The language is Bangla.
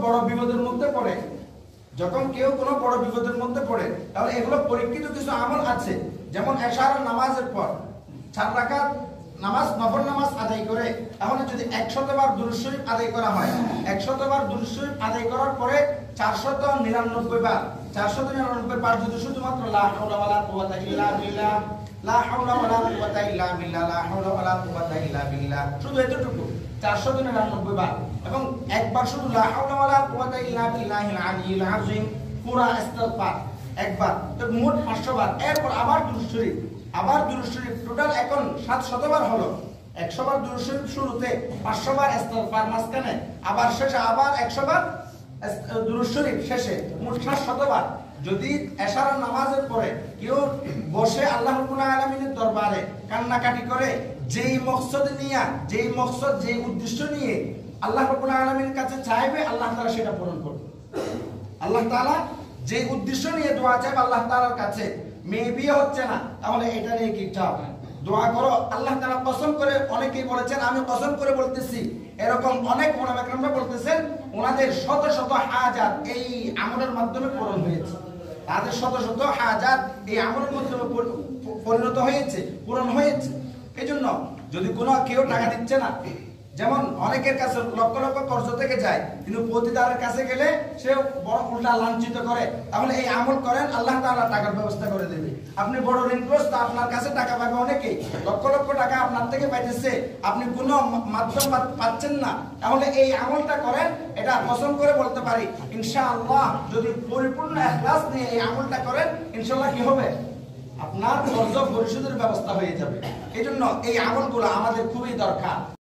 বড় বিপদের মধ্যে পড়ে, যখন কেউ কোনো বড় বিপদের মধ্যে পড়ে, তাহলে এগুলো পরীক্ষিত কিছু আমল আছে। যেমন এশার নামাজের পর 4 রাকাত নামাজ, নফল নামাজ আদায় করে, তাহলে যদি 100 বার দুরূদ শরীফ আদায় করা হয়, 100 বার দুরূদ শরীফ আদায় করার পরে 499 বার, 499 বার যদি শুধুমাত্র লা হাওলা ওয়ালা কুওয়াতা ইল্লা বিল্লাহ, লা হাওলা ওয়ালা কুওয়াতা ইল্লা বিল্লাহ, লা হাওলা ওয়ালা কুওয়াতা ইল্লা বিল্লাহ, শুধু এতটুকু 499 বার, এবং একবার শুধু লা হাওলা ওয়ালা কুওয়াতা ইল্লা বিল্লাহিল আলিয়্যিল আযীম পুরা ইস্তিগফার একবার, তো মোট 500 বার। এরপর আবার দুরূদ শরীফ, আবার দুরূদ শরীফ, টোটাল এখন 700 বার হলো। 100 বার দুরূদ শরীফ শুরুতে, 500 বার ইস্তিগফার মাঝখানে, আবার শেষে আবার 100 বার দুরূদ শরীফ শেষে, মোট 700 বার। যদি এশার নামাজের পরে কেউ বসে আল্লাহ রাব্বুল আলামিনের দরবারে কান্নাকাটি করে, যেই মকসদ নিয়ে, যেই মকসদ, যেই উদ্দেশ্য নিয়ে আল্লাহ রাব্বুল আলামিনের কাছে চাইবে, আল্লাহ তাআলা সেটা পূরণ করবে। আল্লাহ তাআলা যে উদ্দেশ্য নিয়ে দোয়া চাইবে আল্লাহ তাআলার কাছে, মেয়ে বিয়ে হচ্ছে না, তাহলে এটা নিয়ে কি চাও, দোয়া করো। আল্লাহ তাআলা কসম করে, অনেকেই বলেছেন, আমি কসম করে বলতেছি, এরকম অনেক ওলামা কেরামরা বলতেছেন ওনাদের শত শত হাজাত এই আমলের মাধ্যমে পূরণ হয়েছে, তাদের শত শত হাজাত এই আমলের মাধ্যমে পরিণত হয়েছে, পূরণ হয়েছে। এই জন্য যদি কোনো কেউ টাকা দিচ্ছে না, যেমন অনেকের কাছে লক্ষ লক্ষ কর্জ থেকে যায়, কিন্তু প্রতিদারের কাছে গেলে সে বড় উল্টা লাঞ্ছিত করে, তাহলে এই আমল করেন, আল্লাহ তাআলা টাকার ব্যবস্থা করে দেবে। আপনি বড় ঋণগ্রস্ত, আপনার কাছে টাকা পাবে অনেকেই, লক্ষ লক্ষ টাকা আপনার থেকে পাইতেছে, আপনি কোনো মাধ্যম পাচ্ছেন না, তাহলে এই আমলটা করেন। এটা কসম করে বলতে পারি, ইনশাআল্লাহ যদি পরিপূর্ণ ইখলাস নিয়ে এই আমলটা করেন, ইনশাআল্লাহ কি হবে, আপনার কর্জ পরিশোধের ব্যবস্থা হয়ে যাবে। এই জন্য এই আমলগুলো আমাদের খুবই দরকার।